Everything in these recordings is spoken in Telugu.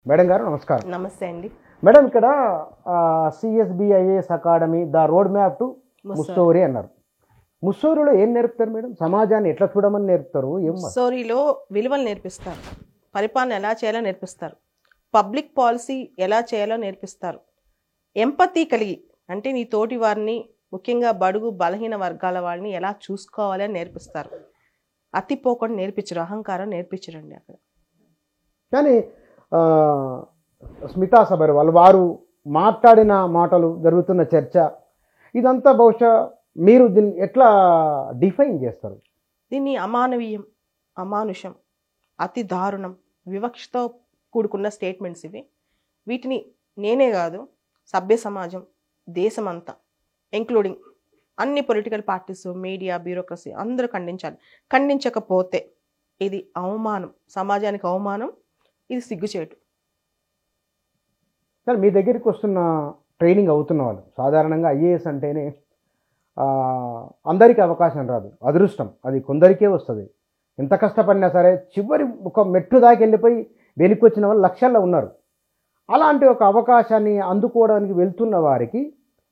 మేడం గారు నమస్కారం. నమస్తే అండి. మేడం ఇక్కడ CSBIS academy the road map to Mussoorie అన్నారు. ముస్సోరిలో ఏం నేర్పుతారు మేడం? సమాజాన్ని ఎట్లా చూడమని నేర్పుతారు? ఏం ముస్సోరిలో విలువలు నేర్పిస్తారు, పరిపాలన ఎలా చేయాలో నేర్పిస్తారు, పబ్లిక్ పాలసీ ఎలా చేయాలో నేర్పిస్తారు, ఎంపతి కలిగి అంటే నీ తోటి వారిని ముఖ్యంగా బడుగు బలహీన వర్గాల వాళ్ళని ఎలా చూసుకోవాలి అని నేర్పిస్తారు. అతిపోకుండా నేర్పించరు, అహంకారం నేర్పించరండి అక్కడ. కానీ స్మితా సబర్వాల్ వారు మాట్లాడిన మాటలు, జరుగుతున్న చర్చ, ఇదంతా బహుశా మీరు దీన్ని ఎట్లా డిఫైన్ చేస్తారు? దీన్ని అమానవీయం, అమానుషం, అతి దారుణం, వివక్షతో కూడుకున్న స్టేట్మెంట్స్ ఇవి. వీటిని నేనే కాదు, సభ్య సమాజం, దేశమంతా ఇంక్లూడింగ్ అన్ని పొలిటికల్ పార్టీస్, మీడియా, బ్యూరోక్రసీ అందరూ ఖండించాలి. ఖండించకపోతే ఇది అవమానం, సమాజానికి అవమానం, ఇది సిగ్గుచేటు. సార్, మీ దగ్గరికి వస్తున్న ట్రైనింగ్ అవుతున్న వాళ్ళు సాధారణంగా ఐఏఎస్ అంటేనే అందరికీ అవకాశం రాదు, అదృష్టం అది కొందరికే వస్తుంది. ఎంత కష్టపడినా సరే చివరి ఒక మెట్టు దాకా వెళ్ళిపోయి వెనక్కి వచ్చిన వాళ్ళు లక్షల్లో ఉన్నారు. అలాంటి ఒక అవకాశాన్ని అందుకోవడానికి వెళ్తున్న వారికి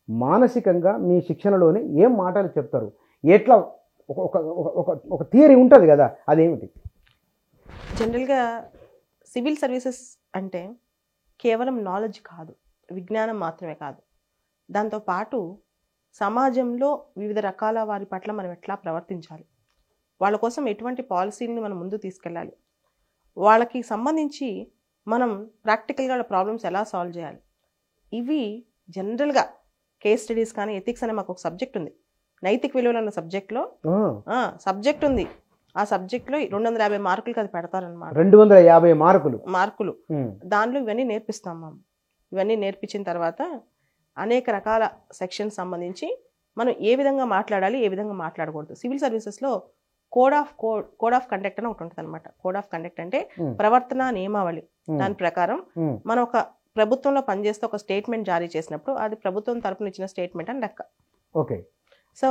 మానసికంగా మీ శిక్షణలోనే ఏం మాటలు చెప్తారు? ఎట్లా ఒక థియరీ ఉంటుంది కదా, అదేమిటి? జనరల్గా సివిల్ సర్వీసెస్ అంటే కేవలం నాలెడ్జ్ కాదు, విజ్ఞానం మాత్రమే కాదు. దాంతోపాటు సమాజంలో వివిధ రకాల వారి పట్ల మనం ఎట్లా ప్రవర్తించాలి, వాళ్ళ కోసం ఎటువంటి పాలసీలని మనం ముందు తీసుకెళ్ళాలి, వాళ్ళకి సంబంధించి మనం ప్రాక్టికల్గా వాళ్ళ ప్రాబ్లమ్స్ ఎలా సాల్వ్ చేయాలి, ఇవి జనరల్గా కేస్ స్టడీస్ కానీ ఎథిక్స్ అనే మాకు ఒక సబ్జెక్ట్ ఉంది. నైతిక విలువలు అన్న సబ్జెక్ట్లో సబ్జెక్ట్ ఉంది. ఆ సబ్జెక్ట్లో 250 మార్కులకి అది పెడతారనమాట. 250 మార్కులు. దానిలో ఇవన్నీ నేర్పిస్తాం మనం. ఇవన్నీ నేర్పించిన తర్వాత అనేక రకాల సెక్షన్స్ సంబంధించి మనం ఏ విధంగా మాట్లాడాలి, ఏ విధంగా మాట్లాడకూడదు. సివిల్ సర్వీసెస్లో కోడ్ ఆఫ్ కండక్ట్ అని ఒకటి ఉంటుంది అనమాట. కోడ్ ఆఫ్ కండక్ట్ అంటే ప్రవర్తన నియమావళి. దాని ప్రకారం మనం ఒక ప్రభుత్వంలో పనిచేస్తే ఒక స్టేట్మెంట్ జారీ చేసినప్పుడు అది ప్రభుత్వం తరపున ఇచ్చిన స్టేట్మెంట్ అని లెక్క. Okay. So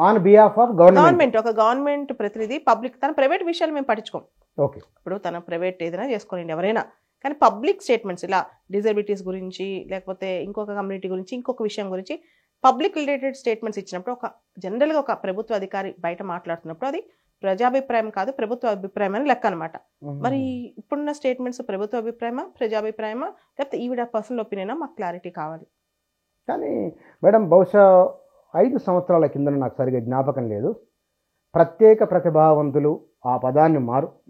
on behalf of government, ఒక గవర్నమెంట్ ప్రతినిధి పబ్లిక్, తన ప్రైవేట్ విషయాలు మేము పట్టించుకోం. ఓకే. ఇప్పుడు తన ప్రైవేట్ ఏదైనా చేసుకోండి ఎవరైనా, కానీ పబ్లిక్ స్టేట్మెంట్స్ ఇలా డిజబిలిటీస్ గురించి లేకపోతే ఇంకొక కమ్యూనిటీ గురించి ఇంకొక విషయం గురించి పబ్లిక్ రిలేటెడ్ స్టేట్మెంట్స్ ఇచ్చినప్పుడు ఒక జనరల్గా ఒక ప్రభుత్వ అధికారి బయట మాట్లాడుతున్నప్పుడు అది ప్రజాభిప్రాయం కాదు, ప్రభుత్వ అభిప్రాయం అని లెక్క అనమాట. మరి ఇప్పుడున్న స్టేట్మెంట్స్ ప్రభుత్వ అభిప్రాయమా, ప్రజాభిప్రాయమా, లేకపోతే ఈవిడ పర్సనల్ ఒపీనియనా, మాకు క్లారిటీ కావాలి. కానీ మేడం, బహుశా 5 సంవత్సరాల కింద, నాకు సరిగా జ్ఞాపకం లేదు, ప్రత్యేక ప్రతిభావంతులు ఆ పదాన్ని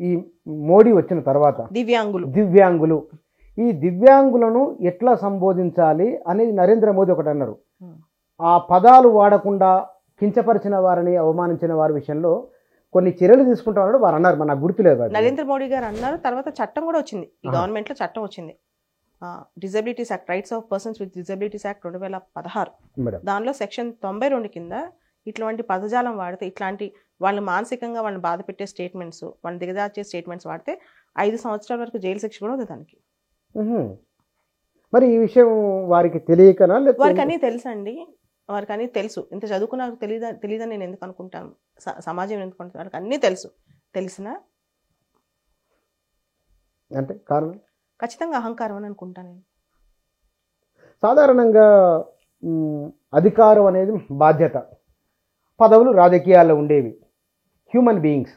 ఈ మోడీ వచ్చిన తర్వాత దివ్యాంగులు, ఈ దివ్యాంగులను ఎట్లా సంబోధించాలి అనేది నరేంద్ర మోదీ ఒకటి అన్నారు. ఆ పదాలు వాడకుండా కించపరిచిన వారిని, అవమానించిన వారి విషయంలో కొన్ని చర్యలు తీసుకుంటామన్నాడు వారు అన్నారు. నాకు గుర్తులేదు. నరేంద్ర మోడీ గారు అన్నారు. తర్వాత చట్టం కూడా వచ్చింది, ఈ గవర్నమెంట్లో చట్టం వచ్చింది, disabilities act, rights of persons with disabilities act 2016. దానిలో సెక్షన్ 92 కింద ఇట్లాంటి పదజాలం వాడితే, ఇట్లాంటి వాళ్ళు మానసికంగా వాళ్ళని బాధ పెట్టే స్టేట్మెంట్స్, వాళ్ళని దిగజార్చే స్టేట్మెంట్స్ వాడితే 5 సంవత్సరాల వరకు జైలు శిక్ష కూడా ఉంది దానికి. మరి ఈ విషయం వారికి తెలియకనా? వారికి అన్నీ తెలుసు అండి, వారికి అన్నీ తెలుసు. ఇంత చదువుకున్న నాకు తెలియదని నేను ఎందుకు అనుకుంటాను, సమాజం ఎందుకు అనుకుంటాను, వారికి అన్నీ తెలుసు. తెలిసినా అంటే కారణం ఖచ్చితంగా అహంకారం అని అనుకుంటాను నేను. సాధారణంగా అధికారం అనేది బాధ్యత, పదవులు రాజకీయాల్లో ఉండేవి. హ్యూమన్ బీయింగ్స్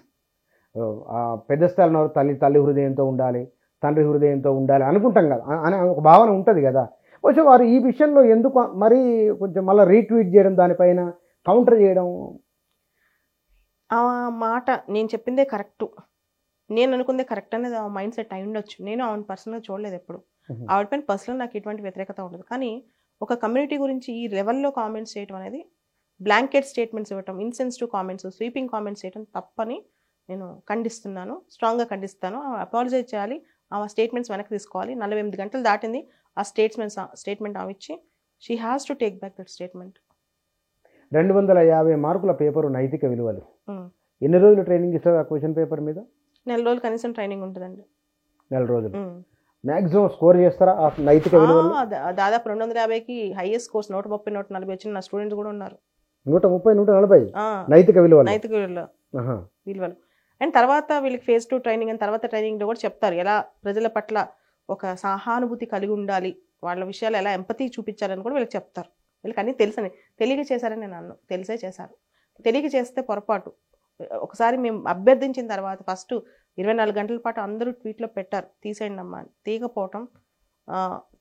పెద్ద స్థాయిలో తల్లి హృదయంతో ఉండాలి, తండ్రి హృదయంతో ఉండాలి అనుకుంటాం కదా, అనే ఒక భావన ఉంటుంది కదా. కొంచెం వారు ఈ విషయంలో ఎందుకు మరీ కొంచెం మళ్ళీ రీట్వీట్ చేయడం, దానిపైన కౌంటర్ చేయడం? ఆ మాట నేను చెప్పిందే కరెక్టు, నేను అనుకుందే కరెక్ట్ అనేది ఆ మైండ్ సెట్ అయి ఉండొచ్చు. నేను ఆవిడ పర్సనల్గా చూడలేదు ఎప్పుడు, ఆవిడ పైన పర్సనల్ నాకు ఎటువంటి వ్యతిరేకత ఉండదు. కానీ ఒక కమ్యూనిటీ గురించి ఈ లెవెల్లో కామెంట్స్ చేయడం అనేది, బ్లాంకెట్ స్టేట్మెంట్స్ ఇవ్వటం, ఇన్సెన్సిటివ్ కామెంట్స్, స్వీపింగ్ కామెంట్స్ చేయడం తప్పని నేను ఖండిస్తున్నాను, స్ట్రాంగ్గా ఖండిస్తాను. అపాలజైజ్ చేయాలి, ఆ స్టేట్మెంట్స్ వెనక్కి తీసుకోవాలి. 48 గంటలు దాటింది, ఆ స్టేట్మెంట్ ఆమె ఇచ్చి she has to take back that statement. 250 మార్కుల పేపరు నైతిక విలువలు. ఎన్ని రోజులు ట్రైనింగ్ ఇస్తారు ఆ క్వశ్చన్ పేపర్ మీద? 4 రోజులు కనీసం ట్రైనింగ్ ఉంటుందండి. 4 రోజులు మ్యాక్సిమం స్కోర్ చేస్తారా ఆ నైతిక విలువలు? దాదాపు 250కి హైయెస్ట్ స్కోర్స్ 130, 140 వచ్చిన నా స్టూడెంట్స్ కూడా ఉన్నారు. 130, 140 నైతిక విలువలు. అండ్ తర్వాత వీళ్ళకి phase 2 ట్రైనింగ్ అండ్ తర్వాత ట్రైనింగ్లో కూడా చెప్తారు ఎలా ప్రజల పట్ల ఒక సహానుభూతి కలిగి ఉండాలి, వాళ్ళ విషయాలు ఎలా ఎంపతి చూపించాలని కూడా వీళ్ళకి చెప్తారు. వీళ్ళకి అన్నీ తెలుసని, తెలియక చేశారని నేను అన్ను, తెలిసే చేశారు. తెలియక చేస్తే పొరపాటు. ఒకసారి మేము అభ్యర్థించిన తర్వాత ఫస్ట్ 24 గంటల పాటు అందరూ ట్వీట్లో పెట్టారు తీసేయండి అమ్మా అని. తీయకపోవటం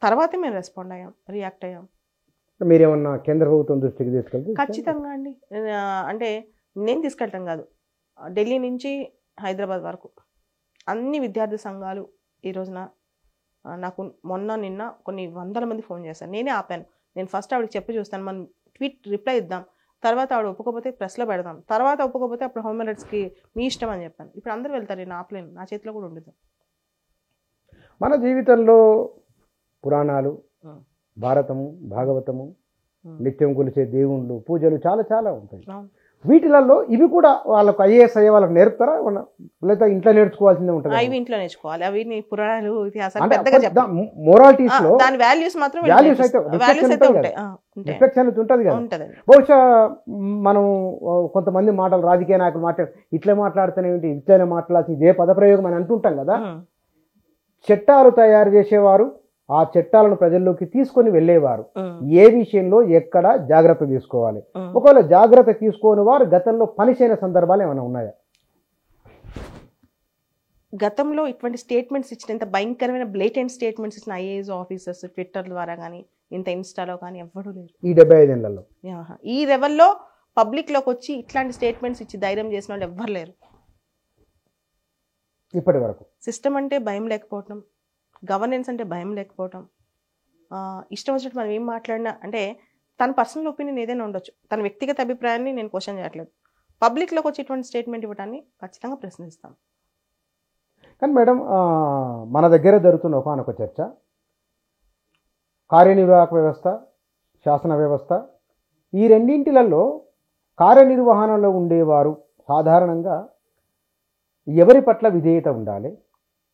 తర్వాతే మేము రెస్పాండ్ అయ్యాం, రియాక్ట్ అయ్యాం. మీరేమన్నా కేంద్ర ప్రభుత్వం దృష్టికి తీసుకెళ్తే? ఖచ్చితంగా అండి. అంటే నేను తీసుకెళ్ళటం కాదు, ఢిల్లీ నుంచి హైదరాబాద్ వరకు అన్ని విద్యార్థి సంఘాలు ఈ రోజున నాకు నిన్న కొన్ని వందల మంది ఫోన్ చేశారు. నేనే ఆపాను. నేను ఫస్ట్ ఆవిడకి చెప్పి చూస్తాను, మనం ట్వీట్ రిప్లై ఇద్దాం, తర్వాత ఆవిడ ఒప్పుకోకపోతే ప్రెస్లో పెడదాం, తర్వాత ఒప్పుకోకపోతే అప్పుడు హ్యూమన్ రైట్స్కి మీ ఇష్టం అని చెప్పాను. ఇప్పుడు అందరూ వెళ్తారు, నేను ఆపలేను, నా చేతిలో కూడా ఉండదు. మన జీవితంలో పురాణాలు, భారతము, భాగవతము, నిత్యం కొలిచే దేవుళ్ళు, పూజలు చాలా చాలా ఉంటాయి. వీటిలలో ఇవి కూడా వాళ్ళకు ఐఏఎస్ అయ్యే వాళ్ళకి నేర్పుతారా, లేదా ఇంట్లో నేర్చుకోవాల్సిందే ఉంటుంది? అవి ఇంట్లో నేర్చుకోవాలి. అవి పురాణాలు, ఇతిహాసాలు పెద్దగా చెప్పాలి. మొరాలిటీస్ లో దాని వాల్యూస్ మాత్రం వాల్యూస్ అయితే రిఫ్లెక్షన్ ఉంటుంది కదా. బహుశా మనం కొంతమంది మాటలు రాజకీయ నాయకులు ఇట్లే మాట్లాడుతూనే ఏంటి, ఇట్లనే మాట్లాడాల్సి ఇదే పదప్రయోగం అని అంటుంటాం కదా. చట్టాలు తయారు చేసేవారు ఆ చట్టాలను ప్రజల్లోకి తీసుకొని వెళ్ళేవారు ఏ విషయంలో ఎక్కడ జాగ్రత్త తీసుకోవాలి, ఒకవేళ జాగ్రత్త తీసుకోని వారు గతంలో పనిచేయని సందర్భాలు ఏమైనా ఉన్నాయా? గతంలో ఇటువంటి స్టేట్మెంట్స్ ఇచ్చిన, ఇంత భయంకరమైన బ్లేటెంట్ స్టేట్మెంట్స్ ఇచ్చిన ఐఏఎస్ ఆఫీసర్స్ ట్విట్టర్ ద్వారా కానీ ఇంత ఇన్స్టాలో కానీ ఎవ్వరూ లేరు ఈ 75 ఏళ్లలో. ఈ లెవెల్లో పబ్లిక్లోకి వచ్చి ఇట్లాంటి స్టేట్మెంట్స్ ఇచ్చి ధైర్యం చేసిన వాళ్ళు ఎవ్వరు లేరు ఇప్పటి వరకు. సిస్టమ్ అంటే భయం లేకపోవటం, గవర్నెన్స్ అంటే భయం లేకపోవటం, ఇష్టం వచ్చినట్టు మనం ఏం మాట్లాడినా, అంటే తన పర్సనల్ ఒపీనియన్ ఏదైనా ఉండొచ్చు, తన వ్యక్తిగత అభిప్రాయాన్ని నేను క్వశ్చన్ చేయట్లేదు, పబ్లిక్లోకి వచ్చి ఇటువంటి స్టేట్మెంట్ ఇవ్వడాన్ని ఖచ్చితంగా ప్రశ్నిస్తాం. కానీ మేడం, మన దగ్గర జరుగుతున్న ఒకనొక చర్చ, కార్యనిర్వాహక వ్యవస్థ, శాసన వ్యవస్థ, ఈ రెండింటిలలో కార్యనిర్వహణలో ఉండేవారు సాధారణంగా ఎవరి పట్ల విధేయత ఉండాలి,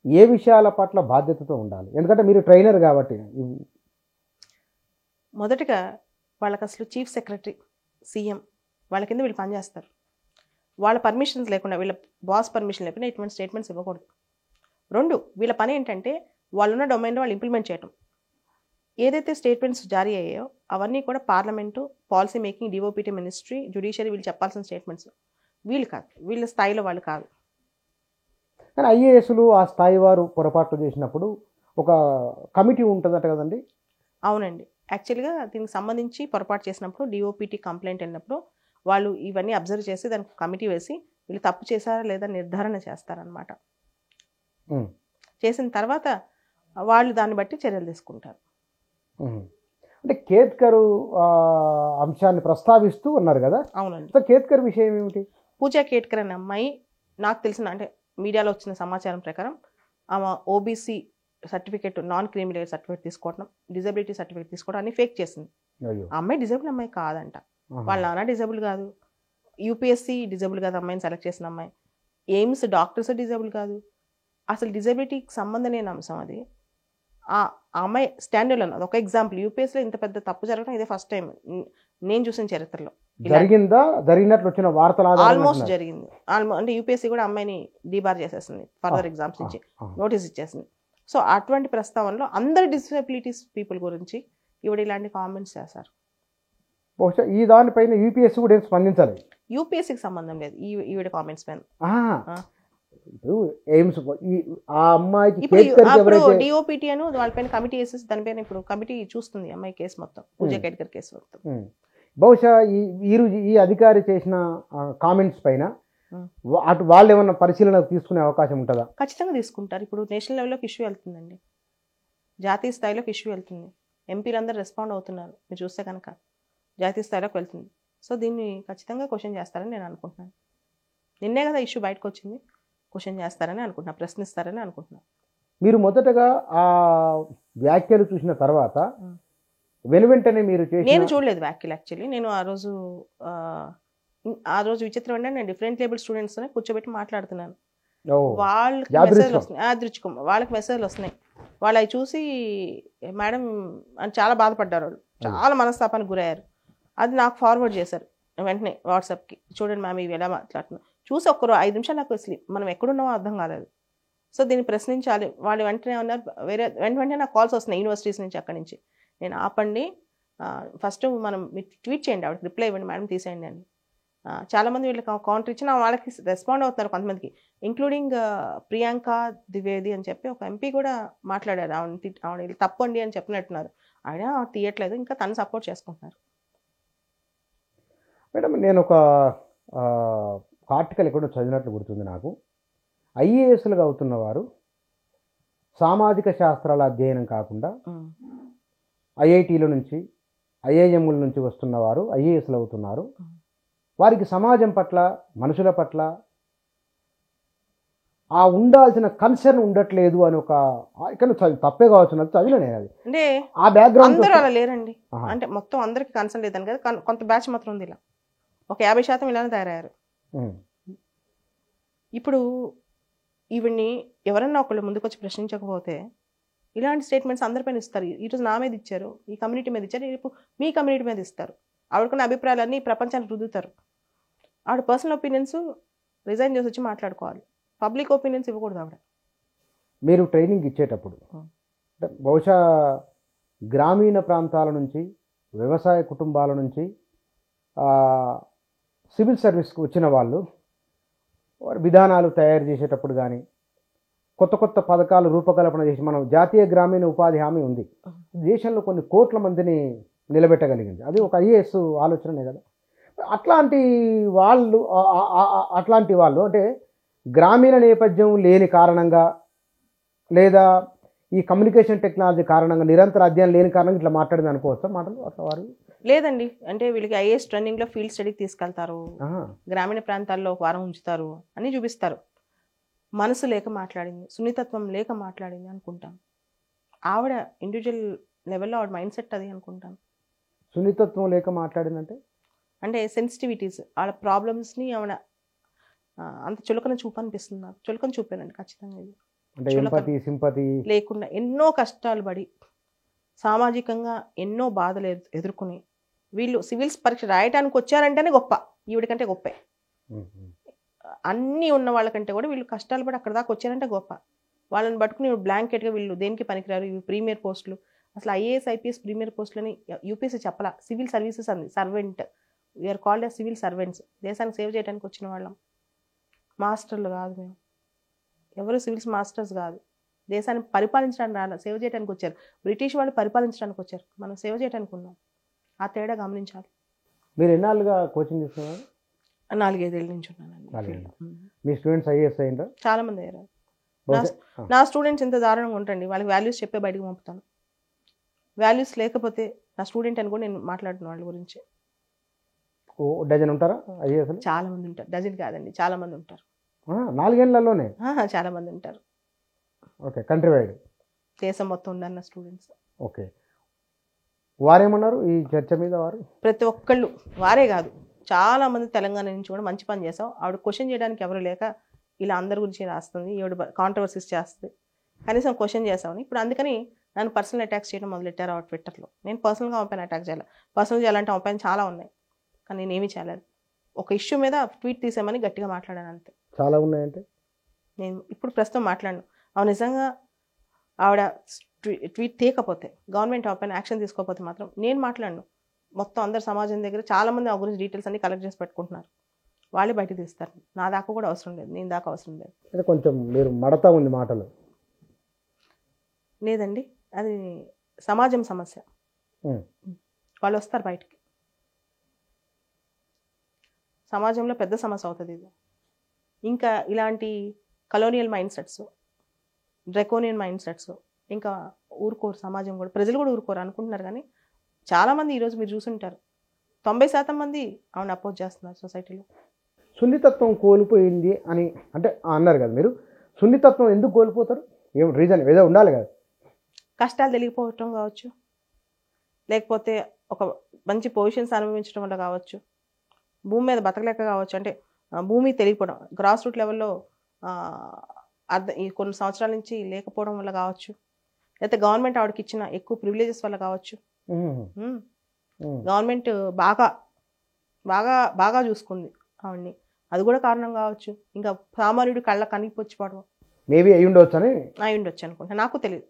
ఏ విషయాల పట్ల బాధ్యతతో ఉండాలి? ఎందుకంటే మీరు ట్రైనర్ కాబట్టి. మొదటగా వాళ్ళకి అసలు చీఫ్ సెక్రటరీ, సీఎం వాళ్ళ కింద వీళ్ళు పనిచేస్తారు. వాళ్ళ పర్మిషన్స్ లేకుండా, వీళ్ళ బాస్ పర్మిషన్ లేకుండా ఇటువంటి స్టేట్మెంట్స్ ఇవ్వకూడదు. 2, వీళ్ళ పని ఏంటంటే వాళ్ళున్న డొమైన్లో వాళ్ళు ఇంప్లిమెంట్ చేయటం. ఏదైతే స్టేట్మెంట్స్ జారీ అయ్యాయో అవన్నీ కూడా parliament, policy making, DoPT ministry, judiciary వీళ్ళు చెప్పాల్సిన స్టేట్మెంట్స్. వీళ్ళు కాదు, వీళ్ళ స్థాయిలో వాళ్ళు కాదు. కానీ ఐఏఎస్లు ఆ స్థాయి వారు పొరపాట్లు చేసినప్పుడు ఒక కమిటీ ఉంటుందట కదండి? అవునండి. యాక్చువల్గా దీనికి సంబంధించి పొరపాటు చేసినప్పుడు డిఓపిటీ కంప్లైంట్ అయినప్పుడు వాళ్ళు ఇవన్నీ అబ్జర్వ్ చేసి దానికి కమిటీ వేసి వీళ్ళు తప్పు చేశారా లేదా నిర్ధారణ చేస్తారనమాట. చేసిన తర్వాత వాళ్ళు దాన్ని బట్టి చర్యలు తీసుకుంటారు. అంటే కేత్కర్ అంశాన్ని ప్రస్తావిస్తూ ఉన్నారు కదా. అవునండి. సో కేత్కర్ విషయం ఏమిటి? పూజా కేత్కర్ అనే అమ్మాయి, నాకు తెలిసిన, అంటే మీడియాలో వచ్చిన సమాచారం ప్రకారం ఆమె OBC certificate, non criminal certificate తీసుకోవడం, డిజబిలిటీ సర్టిఫికేట్ తీసుకోవడం అన్ని ఫేక్ చేసింది. ఆ అమ్మాయి డిజబుల్ అమ్మాయి కాదంట. వాళ్ళ నాన్న డిజబుల్ కాదు, యూపీఎస్సీ డిజబుల్ కాదు అమ్మాయిని సెలెక్ట్ చేసిన అమ్మాయి, ఎయిమ్స్ డాక్టర్స్ డిజబుల్ కాదు, అసలు డిజబిలిటీకి సంబంధం లేని అంశం అది. ఆ అమ్మాయి స్టాండర్డ్ అన్నది ఒక ఎగ్జాంపుల్. యూపీఎస్సీలో ఇంత పెద్ద తప్పు జరగడం ఇదే ఫస్ట్ టైం నేను చూసిన చరిత్రలో. జరిగినట్లు వచ్చిన వార్తలు ఆల్మోస్ట్ జరిగింది. అంటే యూపీఎస్సీ కూడా అమ్మాయిని డీబార్ చేసేసింది, ఫర్దర్ ఎగ్జామ్స్ నుంచి నోటీస్ ఇచ్చేసింది. సో అటువంటి ప్రస్తావనలో అందరు డిసబిలిటీస్ పీపుల్ గురించి ఈవిడ ఇలాంటి కామెంట్స్ చేశారు. బహుశా ఈ దానిపైన యూపీఎస్సీ కూడా స్పందించాలి. యూపీఎస్సీకి సంబంధం లేదు ఈవిడ కామెంట్స్ పైన. డిఓపిటీ అని వాళ్ళపైన కమిటీ వేసేసి దానిపైన ఇప్పుడు కమిటీ చూస్తుంది అమ్మాయి కేసు మొత్తం, పూజా కేత్కర్ కేసు మొత్తం. బహుశా ఈ అధికారి చేసిన కామెంట్స్ పైన అటు వాళ్ళు ఏమన్నా పరిశీలన తీసుకునే అవకాశం ఉంటుందా? ఖచ్చితంగా తీసుకుంటారు. ఇప్పుడు నేషనల్ లెవెల్లోకి ఇష్యూ వెళ్తుందండి, జాతీయ స్థాయిలోకి ఇష్యూ వెళ్తుంది, ఎంపీలు అందరూ రెస్పాండ్ అవుతున్నారు. మీరు చూస్తే కనుక జాతీయ స్థాయిలోకి వెళ్తుంది. సో దీన్ని ఖచ్చితంగా క్వశ్చన్ చేస్తారని నేను అనుకుంటున్నాను. నిన్నే కదా ఇష్యూ బయటకు వచ్చింది, క్వశ్చన్ చేస్తారని అనుకుంటున్నా, ప్రశ్నిస్తారని అనుకుంటున్నా. మీరు మొదటగా ఆ వ్యాఖ్యలు చూసిన తర్వాత వెనువెంటనే మీరు నేను చూడలేదు వ్యాఖ్యలు. యాక్చువల్లీ నేను ఆ రోజు విచిత్రం అంటే నేను డిఫరెంట్ లేబుల్ స్టూడెంట్స్ కూర్చోబెట్టి మాట్లాడుతున్నాను. వాళ్ళకి మెసేజ్లు వస్తున్నాయి, అదృష్టం వాళ్ళకి మెసేజ్లు వస్తున్నాయి. వాళ్ళు అవి చూసి మేడం అని చాలా బాధపడ్డారు, వాళ్ళు చాలా మనస్తాపానికి గురయ్యారు. అది నాకు ఫార్వర్డ్ చేశారు వెంటనే వాట్సాప్కి, చూడండి మ్యామ్ ఇవి ఎలా మాట్లాడుతున్నాం. చూసి ఒక్కరు 5 నిమిషాలు నాకు అసలు మనం ఎక్కడున్నామో అర్థం కాలేదు. సో దీన్ని ప్రశ్నించాలి. వాళ్ళు వెంటనే ఉన్నారు, వెంటనే నాకు కాల్స్ వస్తున్నాయి యూనివర్సిటీస్ నుంచి, అక్కడి నుంచి. నేను ఆపండి, ఫస్ట్ మనం మీరు ట్వీట్ చేయండి, ఆవిడకి రిప్లై ఇవ్వండి, మేడం తీసేయండి అని. చాలామంది వీళ్ళకి కౌంటర్ ఇచ్చిన వాళ్ళకి రెస్పాండ్ అవుతున్నారు కొంతమందికి, ఇంక్లూడింగ్ ప్రియాంక ద్వివేది అని చెప్పి ఒక ఎంపీ కూడా మాట్లాడారు. ఆవిడ తప్పండి అని చెప్పినట్టున్నారు. ఆవిడ తీయట్లేదు, ఇంకా తను సపోర్ట్ చేసుకుంటున్నారు. మేడం నేను ఒక ఆర్టికల్ ఎక్కడో చదివినట్లు గుర్తుంది నాకు. ఐఏఎస్లుగా అవుతున్న వారు సామాజిక శాస్త్రాల అధ్యయనం కాకుండా ఐఐటీల నుంచి ఐఐఎంల నుంచి వస్తున్న వారు ఐఏఎస్లు అవుతున్నారు. వారికి సమాజం పట్ల, మనుషుల పట్ల ఆ ఉండాల్సిన కన్సర్న్ ఉండట్లేదు అని ఒక, ఇక్కడ తప్పే కావచ్చు, నాకు చదివిన నేను అది. అంటే ఆ బ్యాక్గ్రౌండ్ అందరూ అలా లేరండి. అంటే మొత్తం అందరికి కన్సర్న్ లేదని కదా, కొంత బ్యాచ్ మాత్రం ఉంది ఇలా, ఒక 50% ఇలానే తయారయ్యారు. ఇప్పుడు ఈవిడ్ని ఎవరన్నా ఒకళ్ళు ముందుకొచ్చి ప్రశ్నించకపోతే ఇలాంటి స్టేట్మెంట్స్ అందరిపైన ఇస్తారు. ఈరోజు నా మీద ఇచ్చారు, ఈ కమ్యూనిటీ మీద ఇచ్చారు, రేపు మీ కమ్యూనిటీ మీద ఇస్తారు. ఆవిడకున్న అభిప్రాయాలన్నీ ప్రపంచానికి రుద్దుతారు. ఆవిడ పర్సనల్ ఒపీనియన్స్ రిజైన్ చేసి వచ్చి మాట్లాడుకోవాలి, పబ్లిక్ ఒపీనియన్స్ ఇవ్వకూడదు ఆవిడ. మీరు ట్రైనింగ్ ఇచ్చేటప్పుడు బహుశా గ్రామీణ ప్రాంతాల నుంచి, వ్యవసాయ కుటుంబాల నుంచి సివిల్ సర్వీస్కి వచ్చిన వాళ్ళు విధానాలు తయారు చేసేటప్పుడు కానీ, కొత్త కొత్త పథకాలు రూపకల్పన చేసి, మనం జాతీయ గ్రామీణ ఉపాధి హామీ ఉంది, దేశంలో కొన్ని కోట్ల మందిని నిలబెట్టగలిగింది. అది ఒక ఐఏఎస్ ఆలోచనే కదా. అట్లాంటి వాళ్ళు అంటే గ్రామీణ నేపథ్యం లేని కారణంగా, లేదా ఈ కమ్యూనికేషన్ టెక్నాలజీ కారణంగా, నిరంతర అధ్యయనం లేని కారణంగా ఇట్లా మాట్లాడింది అనుకోవచ్చా మాటలు అట్లా వారు? లేదండి, అంటే వీళ్ళకి ఐఏఎస్ ట్రైనింగ్లో ఫీల్డ్ స్టడీకి తీసుకెళ్తారు, గ్రామీణ ప్రాంతాల్లో ఒక వారం ఉంచుతారు, అని చూపిస్తారు. మనసు లేక మాట్లాడింది, సున్నితత్వం లేక మాట్లాడింది అనుకుంటాం. ఆవిడ ఇండివిజువల్ లెవెల్లో ఆవిడ మైండ్ సెట్ అది అనుకుంటాం. సున్నితత్వం లేక మాట్లాడిందంటే అంటే సెన్సిటివిటీస్, ఆవిడ ప్రాబ్లమ్స్ని ఆవిడ అంత చులకన చూపనిపిస్తుంది నాకు. చులకన చూపానండి ఖచ్చితంగా. ఇది అంటే ఎంపతి, సింపతి లేకుండా ఎన్నో కష్టాలు పడి, సామాజికంగా ఎన్నో బాధలు ఎదుర్కొని వీళ్ళు సివిల్స్ పరీక్ష రాయటానికి వచ్చారంటేనే గొప్ప, ఈవిడికంటే గొప్పే. అన్నీ ఉన్న వాళ్ళకంటే కూడా వీళ్ళు కష్టాలు పడి అక్కడ దాకా వచ్చారంటే గొప్ప. వాళ్ళని పట్టుకుని బ్లాంకెట్గా వీళ్ళు దేనికి పనికిరారు, ఇవి ప్రీమియర్ పోస్టులు. అసలు ఐఏఎస్, ఐపీఎస్ ప్రీమియర్ పోస్టులని యూపీఎస్సీ చెప్పలా, సివిల్ సర్వీసెస్ అంది. Servant, we are called as civil servants. దేశానికి సేవ్ చేయడానికి వచ్చిన వాళ్ళం, మాస్టర్లు కాదు మేము. ఎవరు సివిల్స్ మాస్టర్స్ కాదు. దేశాన్ని పరిపాలించడానికి రాలే, సేవ చేయడానికి వచ్చారు. బ్రిటిష్ వాళ్ళు పరిపాలించడానికి వచ్చారు, మనం సేవ చేయడానికి ఉన్నాం. ఆ తేడా గమనించాలి. మీరు ఎన్నాళ్ళుగా కోచింగ్ తీసుకున్నారు? 4-5 ఏళ్ళ నుంచి ఉన్నానండి. మీ స్టూడెంట్స్ ఐఏఎస్ అయ్యారా? చాలా మంది అయ్యారు. నా స్టూడెంట్స్ ఎంత దారుణంగా ఉంటుంది, వాళ్ళకి వాల్యూస్ చెప్పే బయటకు పంపుతాను. వాల్యూస్ లేకపోతే నా స్టూడెంట్ అని కూడా నేను మాట్లాడుతున్నాను వాళ్ళ గురించి. డజన్ ఉంటారా ఐఏఎస్? చాలా మంది ఉంటారు, డజన్ కాదండి, చాలా మంది ఉంటారు. 4 ఏళ్లలోనే చాలా మంది ఉంటారు. ఓకే, కంట్రీ వైడ్, దేశం మొత్తం ఉన్నారు నా స్టూడెంట్స్. ఓకే, వారేమన్నారు ఈ చర్చ మీద? వారు ప్రతి ఒక్కళ్ళు, వారే కాదు, చాలా మంది తెలంగాణ నుంచి కూడా మంచి పని చేసాం. ఆవిడ క్వశ్చన్ చేయడానికి ఎవరు లేక ఇలా అందరి గురించి రాస్తుంది, ఈవిడ కాంట్రవర్సీస్ చేస్తుంది, కనీసం క్వశ్చన్ చేసామని. ఇప్పుడు అందుకని నన్ను పర్సనల్ అటాక్స్ చేయడం మొదలెట్టారు ఆ ట్విట్టర్లో. నేను పర్సనల్గా పంపాను, అటాక్ చేయాలి. పర్సనల్ చేయాలంటే పంపాను చాలా ఉన్నాయి, కానీ నేనేమీ చేయలేదు. ఒక ఇష్యూ మీద ట్వీట్ తీసామని గట్టిగా మాట్లాడాను అంతే. చాలా ఉన్నాయంటే నేను ఇప్పుడు ప్రస్తుతం మాట్లాడను. అవును, నిజంగా ఆవిడ ట్వీట్ తీయకపోతే, గవర్నమెంట్ పైన యాక్షన్ తీసుకోకపోతే మాత్రం నేను మాట్లాడను. మొత్తం అందరు సమాజం దగ్గర చాలామంది ఆ గురించి డీటెయిల్స్ అన్ని కలెక్ట్ చేసి పెట్టుకుంటున్నారు, వాళ్ళే బయట తీస్తారు. నా దాకా కూడా అవసరం లేదు, నేను దాకా అవసరం లేదు. కొంచెం మీరు మడతా ఉంది మాటలు. లేదండి, అది సమాజం సమస్య, వాళ్ళు వస్తారు బయటికి. సమాజంలో పెద్ద సమస్య అవుతుంది ఇది. ఇంకా ఇలాంటి colonial mind sets, draconian mind sets ఇంకా ఊరుకోరు. సమాజం కూడా, ప్రజలు కూడా ఊరుకోరు అనుకుంటున్నారు. కానీ చాలామంది ఈరోజు మీరు చూసుంటారు, 90% మంది ఆవిడ అపోజ్ చేస్తున్నారు సొసైటీలో. సున్నితత్వం కోల్పోయింది అని అంటే అన్నారు కదా మీరు. సున్నితత్వం ఎందుకు కోల్పోతారు? ఏం రీజన్ ఏదో ఉండాలి కదా. కష్టాలు తెలియకపోవటం కావచ్చు, లేకపోతే ఒక మంచి పొజిషన్స్ అనుభవించడం వల్ల కావచ్చు, భూమి మీద బతకలేక కావచ్చు. అంటే భూమి తెలియకపోవడం, గ్రాస్ రూట్ లెవెల్లో ఈ కొన్ని సంవత్సరాల నుంచి లేకపోవడం వల్ల కావచ్చు, లేకపోతే గవర్నమెంట్ ఆవిడకి ఇచ్చిన ఎక్కువ ప్రివిలేజెస్ వల్ల కావచ్చు. గవర్నమెంట్ బాగా బాగా బాగా చూసుకుంది ఆవిడ్ని, అది కూడా కారణం కావచ్చు. ఇంకా సామాన్యుడు కళ్ళ కనిపించిపోవడం. మేబీ అయి ఉండవచ్చు అని అయి ఉండొచ్చు అనుకుంటా, నాకు తెలియదు,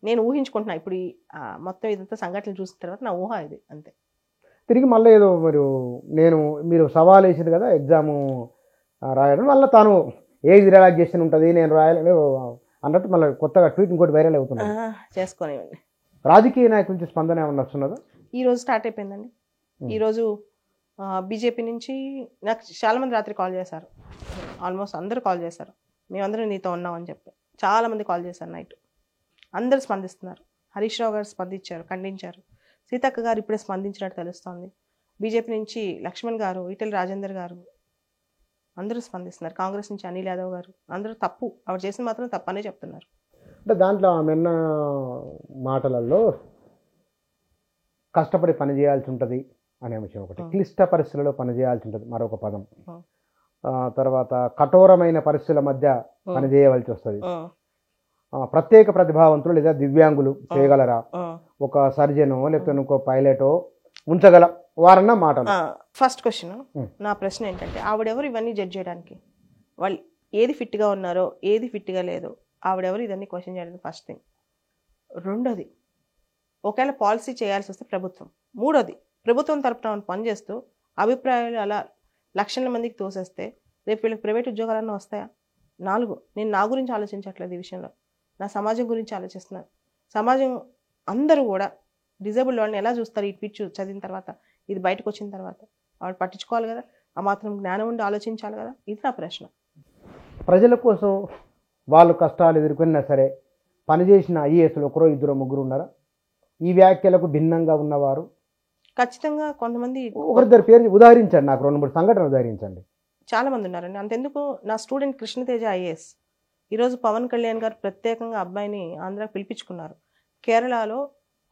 నేను ఊహించుకుంటున్నా ఇప్పుడు మొత్తం ఇదంతా సంఘటనలు చూసిన తర్వాత నా ఊహ ఇది అంతే. తిరిగి మళ్ళీ ఏదో మీరు సవాల్ వేసింది కదా ఎగ్జాము రాయడం వల్ల తాను ఏజ్ రిలాక్సేషన్ ఉంటుంది నేను రాయాలని అన్నట్టు మళ్ళీ కొత్తగా ట్వీట్ ఇంకోటి వైరల్ అవుతుంది. చేసుకోనివ్వండి. రాజకీయ నాయకుల నుంచి స్పందన ఏమన్నా వస్తున్నదా? ఈరోజు స్టార్ట్ అయిపోయిందండి. ఈరోజు బీజేపీ నుంచి నాకు చాలామంది రాత్రి కాల్ చేశారు, ఆల్మోస్ట్ అందరూ కాల్ చేశారు, మేమందరం నీతో ఉన్నామని చెప్పి చాలామంది కాల్ చేశారు నైట్. అందరూ స్పందిస్తున్నారు. హరీష్ రావు గారు స్పందించారు, ఖండించారు. సీతక్క గారు ఇప్పుడే స్పందించినట్టు తెలుస్తోంది. బీజేపీ నుంచి లక్ష్మణ్ గారు, ఈటెల రాజేందర్ గారు అందరూ స్పందిస్తున్నారు. కాంగ్రెస్ నుంచి అనిల్ యాదవ్ గారు అందరూ తప్పు ఆవిడ చేసిన మాత్రం తప్పనే చెప్తున్నారు. అంటే దాంట్లో ఆమెన్న మాటలలో కష్టపడి పని చేయాల్సి ఉంటుంది అనే విషయం ఒకటి, క్లిష్ట పరిస్థితులలో పనిచేయాల్సి ఉంటుంది మరొక పదం, తర్వాత కఠోరమైన పరిస్థితుల మధ్య పనిచేయవలసి వస్తుంది, ప్రత్యేక ప్రతిభావంతులు లేదా దివ్యాంగులు చేయగలరా, ఒక సర్జనో లేకపోతే ఇంకో పైలటో ఉంచగల వారన్న మాటలు. ఫస్ట్ క్వశ్చన్, నా ప్రశ్న ఏంటంటే ఆవిడెవరు ఇవన్నీ జడ్జ్ చేయడానికి? వాళ్ళు ఏది ఫిట్గా ఉన్నారో ఏది ఫిట్గా లేదో ఆవిడెవరు ఇదన్నీ క్వశ్చన్ చేయడానికి ఫస్ట్ థింగ్. రెండోది, ఒకవేళ పాలసీ చేయాల్సి వస్తే ప్రభుత్వం. మూడోది, ప్రభుత్వం తరపున పనిచేస్తూ అభిప్రాయాలు అలా లక్షల మందికి తోసేస్తే రేపు వీళ్ళకి ప్రైవేట్ ఉద్యోగాలన్నా వస్తాయా? 4, నేను నా గురించి ఆలోచించట్లేదు ఈ విషయంలో, నా సమాజం గురించి ఆలోచిస్తున్నాను. సమాజం అందరూ కూడా డిజేబుల్డ్ వాళ్ళని ఎలా చూస్తారు? ఈ ట్వీట్ చదివిన తర్వాత, ఇది బయటకు వచ్చిన తర్వాత వాళ్ళు పట్టించుకోవాలి కదా, ఆ మాత్రం జ్ఞానం ఉండి ఆలోచించాలి కదా. ఇది నా ప్రశ్న. ప్రజల కోసం వాళ్ళు కష్టాలు ఎదుర్కొన్నా సరే పనిచేసిన ఐఏఎస్లు ఒకరో ఇద్దరు ముగ్గురు ఉన్నారా ఈ వ్యాఖ్యలకు భిన్నంగా ఉన్నవారు? ఖచ్చితంగా కొంతమంది. ఒకరిద్దరు పేరు ఉదాహరించండి, నాకు 2-3 సంఘటనలు ఉదాహరించండి. చాలా మంది ఉన్నారండి. అంతెందుకు, నా స్టూడెంట్ కృష్ణతేజ ఐఏఎస్ ఈరోజు పవన్ కళ్యాణ్ గారు ప్రత్యేకంగా అబ్బాయిని ఆంధ్రాకి పిలిపించుకున్నారు. కేరళలో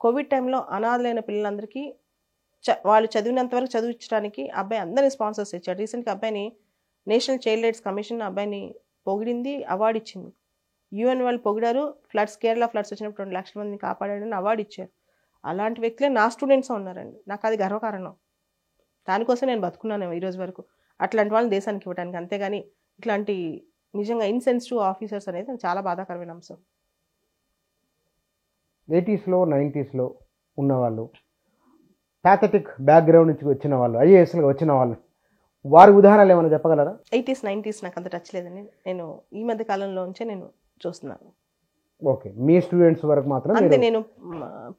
కోవిడ్ టైంలో అనాథలైన పిల్లలందరికీ వాళ్ళు చదివినంత వరకు చదివించడానికి అబ్బాయి అందరినీ స్పాన్సర్స్ ఇచ్చాడు. రీసెంట్గా అబ్బాయిని నేషనల్ చైల్డ్ రైట్స్ కమిషన్ అబ్బాయిని పొగిడింది, అవార్డు ఇచ్చింది. యూఎన్ వాళ్ళు పొగిడారు. కేరళ ఫ్లడ్స్ వచ్చినప్పుడు 2 లక్షల మందిని కాపాడాడని అవార్డు ఇచ్చారు. అలాంటి వ్యక్తులే నా స్టూడెంట్స్ ఉన్నారండి. నాకు అది గర్వకారణం. దానికోసం నేను బతుకున్నాను ఈరోజు వరకు. అట్లాంటి వాళ్ళని దేశానికి ఇవ్వడానికి, అంతేగాని ఇట్లాంటి నిజంగా ఇన్సెన్సిటివ్ ఆఫీసర్స్ అనేది చాలా బాధాకరమైన అంశం. 80s, 90s ఉన్నవాళ్ళు, ప్యాథటిక్ బ్యాక్గ్రౌండ్ నుంచి వచ్చిన వాళ్ళు, ఐఏఎస్లుగా వచ్చిన వాళ్ళు, వారి ఉదాహరణలు ఏమైనా చెప్పగలరా? 80s, 90s నాకు అంత టచ్ లేదండి. నేను ఈ మధ్య కాలంలోంచే నేను చూస్తున్నాను. ఓకే, మీ స్టూడెంట్స్ వరకు మాత్రం అంతే. నేను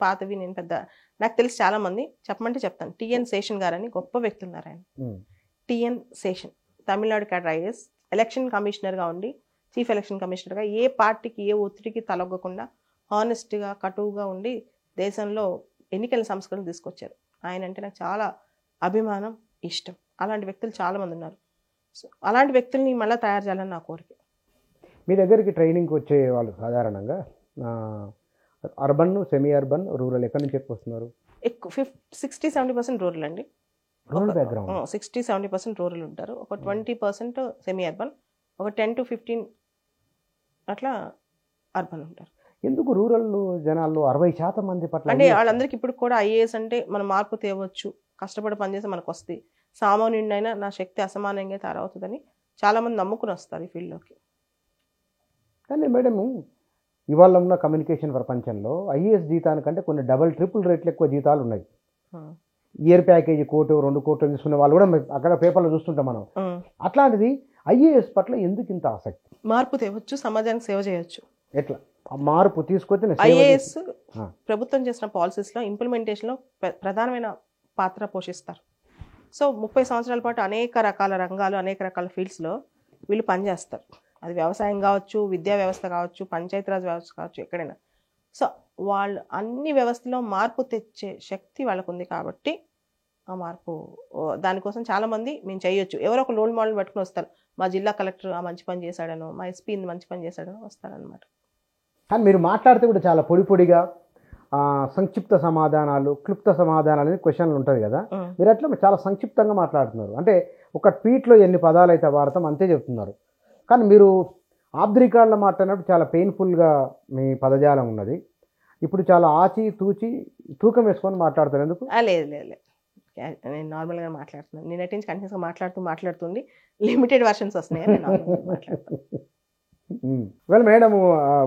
పాతవి నేను పెద్ద నాకు తెలిసి చాలా మంది చెప్పమంటే చెప్తాను. టిఎన్ శేషన్ గారు అని గొప్ప వ్యక్తి ఉన్నారు. ఆయన TN Seshan Tamil Nadu cadre IAS, election కమిషనర్గా ఉండి, చీఫ్ ఎలక్షన్ కమిషనర్గా ఏ పార్టీకి ఏ ఒత్తిడికి తలొగ్గకుండా హానెస్ట్గా కటువుగా ఉండి దేశంలో ఎన్నికల సంస్కరణలు తీసుకొచ్చారు. ఆయన అంటే నాకు చాలా అభిమానం, ఇష్టం. అలాంటి వ్యక్తులు చాలామంది ఉన్నారు. సో అలాంటి వ్యక్తుల్ని మళ్ళీ తయారు చేయాలని నా కోరిక. మీ దగ్గరికి ట్రైనింగ్కి వచ్చే వాళ్ళు సాధారణంగా అర్బన్, సెమీ అర్బన్, రూరల్ ఎక్కడి నుంచి ఎక్కువ వస్తున్నారు? ఎక్కువ 60-70% రూరల్ అండి. రూరల్ బ్యాక్గ్రౌండ్ 60-70% రూరల్ ఉంటారు. ఒక 20% సెమీ అర్బన్, ఒక 10-15 అట్లా అర్బన్ ఉంటారు. ఎందుకు రూరల్ జనాల్లో 60% మంది పట్ల అంటే వాళ్ళందరికీ ఇప్పుడు కూడా ఐఏఎస్ అంటే మనం మార్పు తేవచ్చు, కష్టపడి పనిచేస్తే మనకు వస్తుంది, సామాన్యుడినైనా నా శక్తి అసమానంగా తయారవుతుందని చాలామంది నమ్ముకుని వస్తారు ఈ ఫీల్డ్లోకి. కానీ మేడం, ఇవాళ ఉన్న కమ్యూనికేషన్ ప్రపంచంలో ఐఏఎస్ జీతానికంటే కొన్ని డబల్ ట్రిపుల్ రేట్లు ఎక్కువ జీతాలు ఉన్నాయి. ఇయర్ ప్యాకేజీ 1-2 కోట్లు తీసుకునే వాళ్ళు కూడా అక్కడ పేపర్లో చూస్తుంటాం మనం. అట్లాంటిది ఐఏఎస్ పట్ల ఎందుకు ఇంత ఆసక్తి? మార్పు తేవచ్చు, సమాజానికి సేవ చేయొచ్చు. ఎట్లా మార్పు తీసుకొచ్చి ఐఏఎస్ ప్రభుత్వం చేసిన పాలసీస్లో ఇంప్లిమెంటేషన్లో ప్రధానమైన పాత్ర పోషిస్తారు. సో 30 సంవత్సరాల పాటు అనేక రకాల రంగాలు, అనేక రకాల ఫీల్డ్స్లో వీళ్ళు పనిచేస్తారు. అది వ్యవసాయం కావచ్చు, విద్యా వ్యవస్థ కావచ్చు, పంచాయతీరాజ్ వ్యవస్థ కావచ్చు, ఎక్కడైనా. సో వాళ్ళు అన్ని వ్యవస్థలో మార్పు తెచ్చే శక్తి వాళ్ళకు ఉంది కాబట్టి ఆ మార్పు దానికోసం చాలామంది మేము చేయొచ్చు. ఎవరో ఒక రోల్ మోడల్ పట్టుకుని వస్తారు. మా జిల్లా కలెక్టర్ ఆ మంచి పని చేశాడనో, మా ఎస్పీ మంచి పని చేశాడనో వస్తారనమాట. కానీ మీరు మాట్లాడితే కూడా చాలా పొడిగా సంక్షిప్త సమాధానాలు, క్లుప్త సమాధానాలు అనేది క్వశ్చన్లు ఉంటుంది కదా, మీరు అట్లా చాలా సంక్షిప్తంగా మాట్లాడుతున్నారు. అంటే ఒక ట్వీట్లో ఎన్ని పదాలు అయితే వాడతాం అంతే చెప్తున్నారు. కానీ మీరు ఆఫ్ ది రికార్డ్లో మాట్లాడినప్పుడు చాలా పెయిన్ఫుల్గా మీ పదజాలం ఉన్నది. ఇప్పుడు చాలా ఆచి తూకం వేసుకొని మాట్లాడతారు. ఎందుకు? లేదు నేను నార్మల్గా మాట్లాడుతున్నాను. నేను నుంచి కంటిన్యూస్గా మాట్లాడుతుంది లిమిటెడ్ వర్షన్స్ వస్తున్నాయి. ఒకవేళ మేడం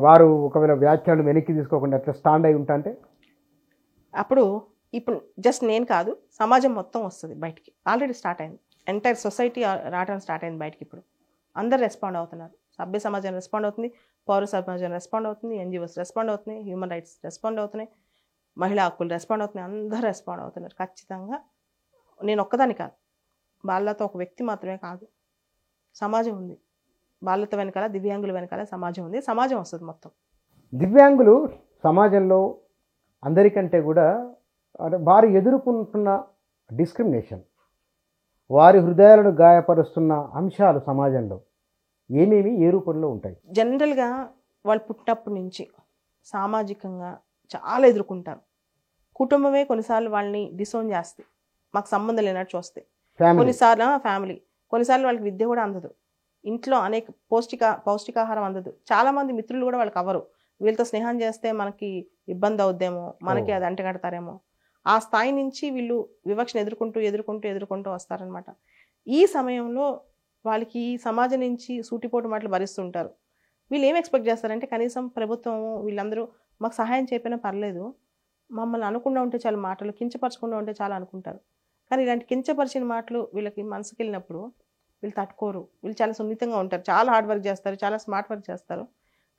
వారు ఒకవేళ వ్యాఖ్యలను వెనక్కి తీసుకోకుండా ఎట్లా స్టాండ్ అయి ఉంటా అంటే అప్పుడు ఇప్పుడు జస్ట్ నేను కాదు, సమాజం మొత్తం వస్తుంది బయటికి. ఆల్రెడీ స్టార్ట్ అయింది, ఎంటైర్ సొసైటీ రావడం స్టార్ట్ అయింది బయటికి. ఇప్పుడు అందరు రెస్పాండ్ అవుతున్నారు, సభ్య సమాజం రెస్పాండ్ అవుతుంది, పౌర సమాజం రెస్పాండ్ అవుతుంది, ఎన్జిఓస్ రెస్పాండ్ అవుతున్నాయి, హ్యూమన్ రైట్స్ రెస్పాండ్ అవుతున్నాయి, మహిళా హక్కులు రెస్పాండ్ అవుతున్నాయి, అందరూ రెస్పాండ్ అవుతున్నారు. ఖచ్చితంగా నేను ఒక్కదాని కాదు, వాళ్ళతో ఒక వ్యక్తి మాత్రమే కాదు, సమాజం ఉంది. వాళ్ళతో వెనకాల, దివ్యాంగుల వెనకాల సమాజం ఉంది, సమాజం వస్తుంది మొత్తం. దివ్యాంగులు సమాజంలో అందరికంటే కూడా వారు ఎదుర్కొంటున్న డిస్క్రిమినేషన్, వారి హృదయాలను గాయపరుస్తున్న అంశాలు సమాజంలో ఏమేమి ఏ రూపంలో ఉంటాయి? జనరల్గా వాళ్ళు పుట్టినప్పటి నుంచి సామాజికంగా చాలా ఎదుర్కొంటారు. కుటుంబమే కొన్నిసార్లు వాళ్ళని డిసోన్ చేస్తే, మాకు సంబంధం లేనట్టు చూస్తే, కొన్నిసార్లు ఫ్యామిలీ, కొన్నిసార్లు వాళ్ళకి విద్య కూడా అందదు, ఇంట్లో అనేక పౌష్టికాహారం అందదు, చాలామంది మిత్రులు కూడా వాళ్ళకి అవ్వరు, వీళ్ళతో స్నేహం చేస్తే మనకి ఇబ్బంది అవుద్దేమో, మనకి అది అంటగడతారేమో, ఆ స్థాయి నుంచి వీళ్ళు వివక్షను ఎదుర్కొంటూ వస్తారనమాట. ఈ సమయంలో వాళ్ళకి ఈ సమాజం నుంచి సూటిపోటు మాటలు భరిస్తుంటారు. వీళ్ళు ఏం ఎక్స్పెక్ట్ చేస్తారంటే కనీసం ప్రభుత్వం వీళ్ళందరూ మాకు సహాయం చేయకపోయినా పర్లేదు, మమ్మల్ని అనకుండా ఉంటే చాలా, మాటలు కించపరచకుండా ఉంటే చాలా అనుకుంటారు. కానీ ఇలాంటి కించపరిచిన మాటలు వీళ్ళకి మనసుకి వెళ్ళినప్పుడు వీళ్ళు తట్టుకోరు. వీళ్ళు చాలా సున్నితంగా ఉంటారు, చాలా హార్డ్ వర్క్ చేస్తారు, చాలా స్మార్ట్ వర్క్ చేస్తారు,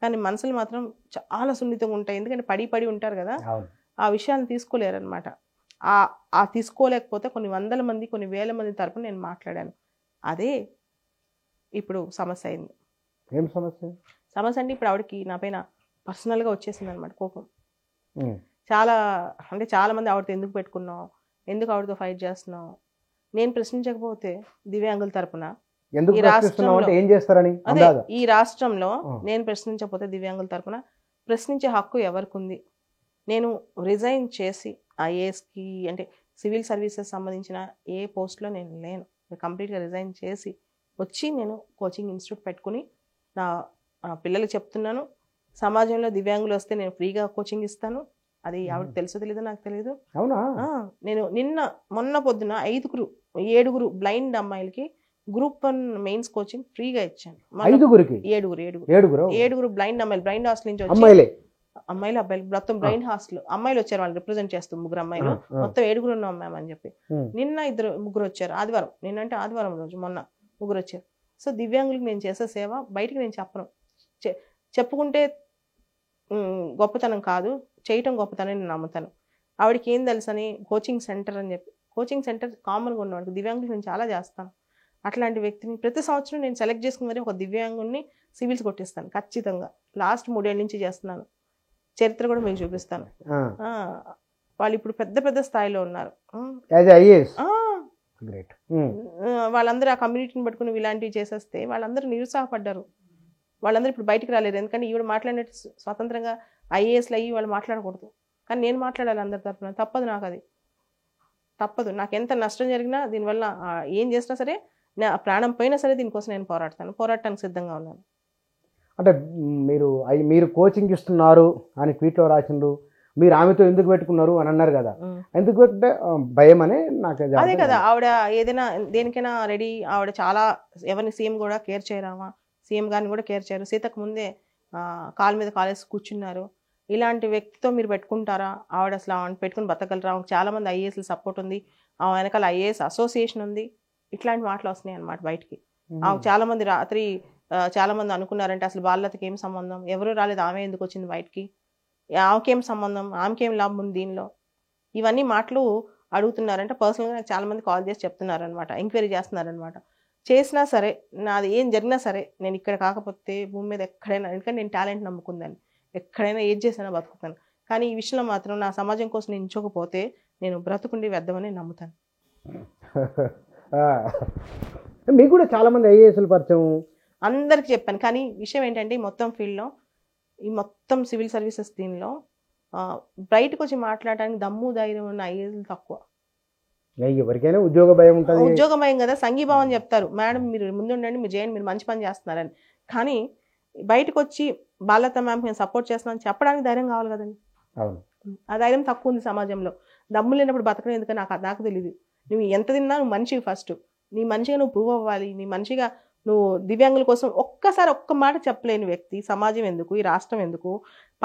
కానీ మనసులు మాత్రం చాలా సున్నితంగా ఉంటాయి. ఎందుకంటే పడి ఉంటారు కదా, ఆ విషయాన్ని తీసుకోలేరు అనమాట. ఆ తీసుకోలేకపోతే కొన్ని వందల మంది, కొన్ని వేల మంది తరపున నేను మాట్లాడాను. అదే ఇప్పుడు సమస్య అయింది. ఏం సమస్య? సమస్య అంటే ఇప్పుడు ఆవిడకి నా పైన పర్సనల్గా వచ్చేసింది అనమాట కోపం. చాలా మంది ఆవిడతో ఎందుకు పెట్టుకున్నావు, ఎందుకు ఆవిడతో ఫైట్ చేస్తున్నావు, నేను ప్రశ్నించకపోతే దివ్యాంగుల తరపున ఈ రాష్ట్రంలో నేను ప్రశ్నించకపోతే దివ్యాంగుల తరపున ప్రశ్నించే హక్కు ఎవరికి ఉంది? నేను రిజైన్ చేసి ఐఏఎస్కి అంటే సివిల్ సర్వీసెస్ సంబంధించిన ఏ పోస్ట్లో నేను లేను, కంప్లీట్గా రిజైన్ చేసి వచ్చి నేను కోచింగ్ ఇన్స్టిట్యూట్ పెట్టుకుని నా పిల్లలకి చెప్తున్నాను. సమాజంలో దివ్యాంగులు వస్తే నేను ఫ్రీగా కోచింగ్ ఇస్తాను. అది ఆవిడకి తెలుసో తెలీదో నాకు తెలియదు. అవునా? నేను మొన్న పొద్దున 7 బ్లైండ్ అమ్మాయిలకి గ్రూప్ 1 మెయిన్స్ కోచింగ్ ఫ్రీగా ఇచ్చాను. 7 బ్లైండ్ అమ్మాయిలు, బ్లైండ్ హాస్టల్ నుంచి వచ్చి, అమ్మాయిలు అబ్బాయిలు మొత్తం బ్లైండ్ హాస్టల్ అమ్మాయిలు వచ్చారు, వాళ్ళు రిప్రజెంట్ చేస్తూ 3 అమ్మాయిలు, మొత్తం 7 ఉన్నాం మ్యామ్ అని చెప్పి. నిన్న 2 వచ్చారు, ఆదివారం, నిన్నంటే ఆదివారం రోజు, మొన్న 3 వచ్చారు. సో దివ్యాంగులకు నేను చేసే సేవ బయటికి నేను చెప్పను, చెప్పుకుంటే గొప్పతనం కాదు, చేయటం గొప్పతనం నేను నమ్ముతాను. ఆవిడకి ఏం తెలుసని కోచింగ్ సెంటర్ అని చెప్పి, కోచింగ్ సెంటర్ కామన్గా ఉన్నవాడికి దివ్యాంగులకు నేను చాలా చేస్తాను. అట్లాంటి వ్యక్తిని ప్రతి సంవత్సరం నేను సెలెక్ట్ చేసుకుని మరి ఒక దివ్యాంగుల్ని సివిల్స్ కొట్టిస్తాను ఖచ్చితంగా. లాస్ట్ 3 ఏళ్ళ నుంచి చేస్తున్నాను, చరిత్ర కూడా మీకు చూపిస్తాను. వాళ్ళు ఇప్పుడు పెద్ద స్థాయిలో ఉన్నారు. వాళ్ళందరూ ఆ కమ్యూనిటీని పట్టుకుని ఇలాంటివి చేసేస్తే వాళ్ళందరూ నిరుత్సాహపడ్డారు. వాళ్ళందరూ ఇప్పుడు బయటికి రాలేరు, ఎందుకంటే ఈవిడ మాట్లాడినట్టు స్వతంత్రంగా ఐఏఎస్లు అయ్యి వాళ్ళు మాట్లాడకూడదు. కానీ నేను మాట్లాడాలి అందరి తరఫున, తప్పదు నాకు, అది తప్పదు. నాకు ఎంత నష్టం జరిగినా దీనివల్ల ఏం చేసినా సరే, నా ప్రాణం పోయినా సరే దీనికోసం నేను పోరాడటానికి సిద్ధంగా ఉన్నాను. అంటే మీరు కోచింగ్ ఇస్తున్నారు అని ట్వీట్లో రాసిండ్రు, మీరు ఆమెతో ఎందుకు పెట్టుకున్నారు అని అన్నారు కదా, ఎందుకు పెట్టుకుంటే భయం అనే నాకు అదే కదా. ఆవిడ ఏదైనా దేనికైనా రెడీ, ఆవిడ చాలా ఎవరిని సీఎం కూడా కేర్ చేయరామా, సీఎం గారిని కూడా కేర్ చేయరు, సీతకు ముందే కాలు మీద కాలేసి కూర్చున్నారు. ఇలాంటి వ్యక్తితో మీరు పెట్టుకుంటారా? ఆవిడ అసలు ఆవిడ పెట్టుకుని బతకగలరా? చాలా మంది ఐఏఎస్లు సపోర్ట్ ఉంది, ఆ వెనకాల ఐఏఎస్ అసోసియేషన్ ఉంది. ఇట్లాంటి మాటలు వస్తున్నాయి అన్నమాట బయటికి. చాలా మంది రాత్రి చాలా మంది అనుకున్నారంటే అసలు బాలలతకి ఏం సంబంధం, ఎవరు రాలేదు, ఆమె ఎందుకు వచ్చింది బయటికి, ఆమెకేం సంబంధం, ఆమెకేం లాభం ఉంది దీనిలో, ఇవన్నీ మాటలు అడుగుతున్నారంటే పర్సనల్గా నాకు చాలా మంది కాల్ చేసి చెప్తున్నారనమాట, ఎంక్వైరీ చేస్తున్నారనమాట. చేసినా సరే, నాది ఏం జరిగినా సరే, నేను ఇక్కడ కాకపోతే భూమి మీద ఎక్కడైనా, ఎందుకంటే నేను టాలెంట్ నమ్ముకుందాన్ని, ఎక్కడైనా ఏది చేసినా బతుకుతాను. కానీ ఈ విషయంలో మాత్రం నా సమాజం కోసం నేను ఎంచుకోకపోతే నేను బ్రతుకుండి వ్యర్థమని నమ్ముతాను. మీకు కూడా చాలా మంది ఐఏఎస్లు పరిచయం, అందరికి చెప్పాను. కానీ విషయం ఏంటంటే ఈ మొత్తం ఫీల్డ్లో, ఈ మొత్తం సివిల్ సర్వీసెస్ దీనిలో బయటకు వచ్చి మాట్లాడడానికి దమ్ము ధైర్యం ఉన్న ఐఏఎస్లు తక్కువ. ఎవరికైనా ఉద్యోగ భయం ఉంటుంది, ఉద్యోగ భయం కదా, సంఘీభావం చెప్తారు, మేడం మీరు ముందు ఉండండి, మీరు చేయండి, మీరు మంచి పని చేస్తున్నారని. కానీ బయటకు వచ్చి బాలత మ్యామ్ నేను సపోర్ట్ చేస్తున్నాను చెప్పడానికి ధైర్యం కావాలి కదండి. ఆ ధైర్యం తక్కువ ఉంది సమాజంలో. దమ్ము లేనప్పుడు బతకడం ఎందుకని నాకు తెలియదు. నువ్వు ఎంత తిన్నా నువ్వు మనిషివి, ఫస్ట్ నీ మనిషిగా నువ్వు ప్రూవ్ అవ్వాలి, నీ మనిషిగా నువ్వు దివ్యాంగుల కోసం ఒక్కసారి ఒక్క మాట చెప్పలేని వ్యక్తి సమాజం ఎందుకు, ఈ రాష్ట్రం ఎందుకు,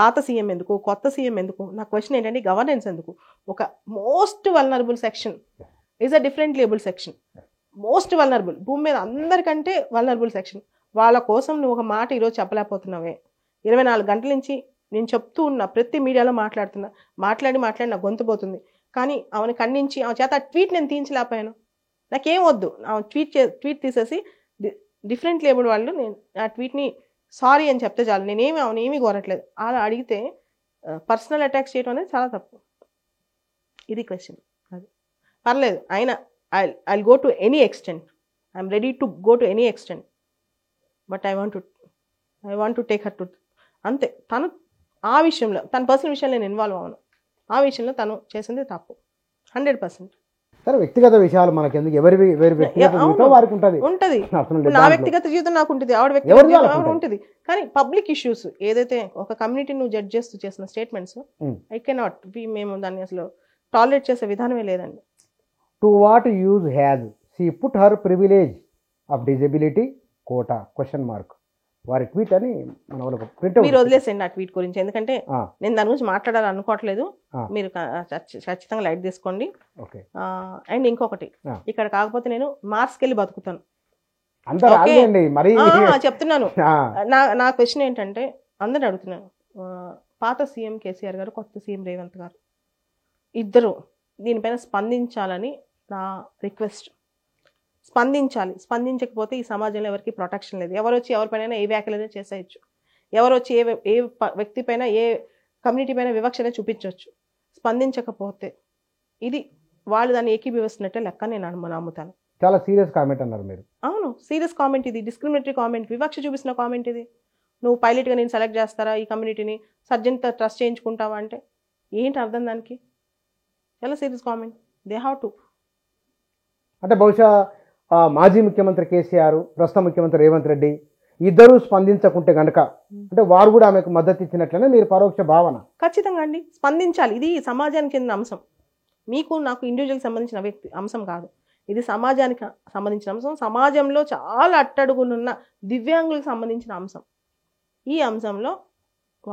పాత సీఎం ఎందుకు, కొత్త సీఎం ఎందుకు? నా క్వశ్చన్ ఏంటంటే గవర్నెన్స్ ఎందుకు? ఒక most vulnerable section is a different label section, most vulnerable, భూమి మీద అందరికంటే వల్నరబుల్ సెక్షన్. వాళ్ళ కోసం నువ్వు ఒక మాట ఈరోజు చెప్పలేకపోతున్నావే. 24 గంటల నుంచి నేను చెప్తూ ఉన్నా, ప్రతి మీడియాలో మాట్లాడుతున్నా, మాట్లాడి నా గొంతు పోతుంది. కానీ ఆమెను ఖండించి ఆమె చేత ఆ ట్వీట్ నేను తీయించలేకపోయాను. నాకేం వద్దు, ఆమె ట్వీట్ తీసేసి డిఫరెంట్ లేబుల్ వాళ్ళు నేను ఆ ట్వీట్ని సారీ అని చెప్తే చాలు. నేనేమి ఆమెను ఏమీ కోరట్లేదు. అలా అడిగితే పర్సనల్ అటాక్స్ చేయడం అనేది చాలా తప్పు. ఇది క్వశ్చన్. అది పర్లేదు, అయినా I go to any extent, I'm ready to go to any extent, but I want to take her to. అంతే. తను ఆ విషయంలో, తన పర్సనల్ విషయంలో నేను ఇన్వాల్వ్ అవ్వను. ఆ విషయంలో తను చేసింది తప్పు 100%. సరే, వ్యక్తిగత విషయాలు మనకి ఎందుకు, ఎవరి వ్యక్తిగత జీవితం వారికి ఉంటుంది. నా వ్యక్తిగత జీవితం నాకు ఉంటుంది, ఆవిడ వ్యక్తిగత జీవితం ఉంటుంది. కానీ పబ్లిక్ ఇష్యూస్ ఏదైతే ఒక కమ్యూనిటీ నువ్వు జడ్జ్ చేస్తూ చేసిన స్టేట్మెంట్స్ ఐ కెనాట్ మేము దాన్ని అసలు టాలరేట్ చేసే విధానమే లేదండి. To what use has she put her privilege of disability quota question mark వారి ట్వీట్ అని మన వాళ్ళకు ప్రింట్ మీరు వదిలేసండి ఆ ట్వీట్ గురించి, ఎందుకంటే నేను దాని గురించి మాట్లాడాలనుకోవట్లేదు. మీరు ఖచ్చితంగా లైట్ తీసుకోండి. అండ్ ఇంకొకటి, ఇక్కడ కాకపోతే నేను మార్క్స్కి వెళ్ళి బతుకుతాను. చెప్తున్నాను. నా క్వశ్చన్ ఏంటంటే, అందరిని అడుగుతున్నాను, పాత సీఎం కేసీఆర్ గారు, కొత్త సీఎం రేవంత్ గారు ఇద్దరు దీనిపైన స్పందించాలని నా రిక్వెస్ట్. స్పందించకపోతే ఈ సమాజంలో ఎవరికి ప్రొటెక్షన్ లేదు. ఎవరు వచ్చి ఎవరిపైన ఏ వ్యాఖ్యలైనా చేసేయచ్చు, ఎవరు వచ్చి ఏ వ్యక్తి పైన, ఏ కమ్యూనిటీ పైన వివక్షనే చూపించవచ్చు. స్పందించకపోతే ఇది వాళ్ళు దాన్ని ఏకీభవిస్తున్నట్టే లెక్క నేను నమ్ముతాను. చాలా సీరియస్ కామెంట్ అన్నారు మీరు. అవును, సీరియస్ కామెంట్ ఇది, డిస్క్రిమినేటరీ కామెంట్, వివక్ష చూపిస్తున్న కామెంట్ ఇది. నువ్వు పైలట్గా నేను సెలెక్ట్ చేస్తారా ఈ కమ్యూనిటీని, సర్జన్తో ట్రస్ట్ చేయించుకుంటావా అంటే ఏంటి అర్థం దానికి? చాలా serious comment. They have to. అంటే బహుశా మాజీ ముఖ్యమంత్రి కేసీఆర్, ప్రస్తుత ముఖ్యమంత్రి రేవంత్ రెడ్డి ఇద్దరూ స్పందించకుంటే గనక, అంటే వారు కూడా ఆమెకు మద్దతు ఇచ్చినట్లనే మీరు పరోక్ష భావన. ఖచ్చితంగా అండి, స్పందించాలి. ఇది సమాజానికి చెందిన అంశం, మీకు నాకు ఇండివిజువల్ సంబంధించిన అంశం కాదు. ఇది సమాజానికి సంబంధించిన అంశం, సమాజంలో చాలా అట్టడుగులున్న దివ్యాంగులకు సంబంధించిన అంశం. ఈ అంశంలో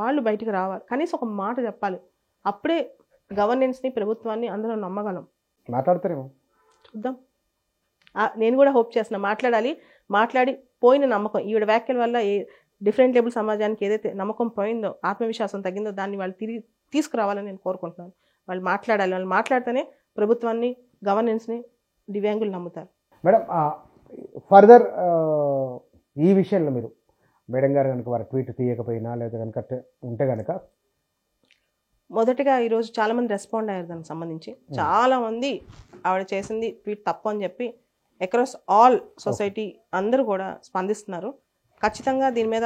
వాళ్ళు బయటకు రావాలి, కనీసం ఒక మాట చెప్పాలి. అప్పుడే గవర్నెన్స్ని, ప్రభుత్వాన్ని అందరం నమ్మగలం. మాట్లాడతారేమో చూద్దాం. నేను కూడా హోప్ చేస్తున్నా మాట్లాడి పోయిన నమ్మకం, ఈవిడ వ్యాఖ్యల వల్ల డిఫరెంట్ లేబుల్ సమాజానికి ఏదైతే నమ్మకం పోయిందో, ఆత్మవిశ్వాసం తగ్గిందో, దాన్ని వాళ్ళు తీసుకురావాలని నేను కోరుకుంటున్నాను. వాళ్ళు మాట్లాడాలి. వాళ్ళు మాట్లాడితేనే ప్రభుత్వాన్ని, గవర్నెన్స్ని దివ్యాంగులు నమ్ముతారు. మేడం, ఫర్దర్ ఈ విషయంలో మీరు మేడం గారు కనుక వారి ట్వీట్ తీయకపోయినా లేదా కనుక ఉంటే కనుక, మొదటిగా ఈరోజు చాలామంది రెస్పాండ్ అయ్యారు దానికి సంబంధించి. చాలామంది ఆవిడ చేసింది ట్వీట్ తప్పు అని చెప్పి అక్రాస్ ఆల్ సొసైటీ అందరూ కూడా స్పందిస్తున్నారు. ఖచ్చితంగా దీని మీద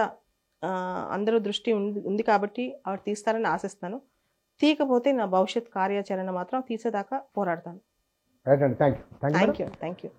అందరూ దృష్టి ఉంది కాబట్టి ఆవిడ తీస్తారని ఆశిస్తాను. తీయకపోతే నా భవిష్యత్ కార్యాచరణ మాత్రం తీసేదాకా పోరాడతాను. Thank you.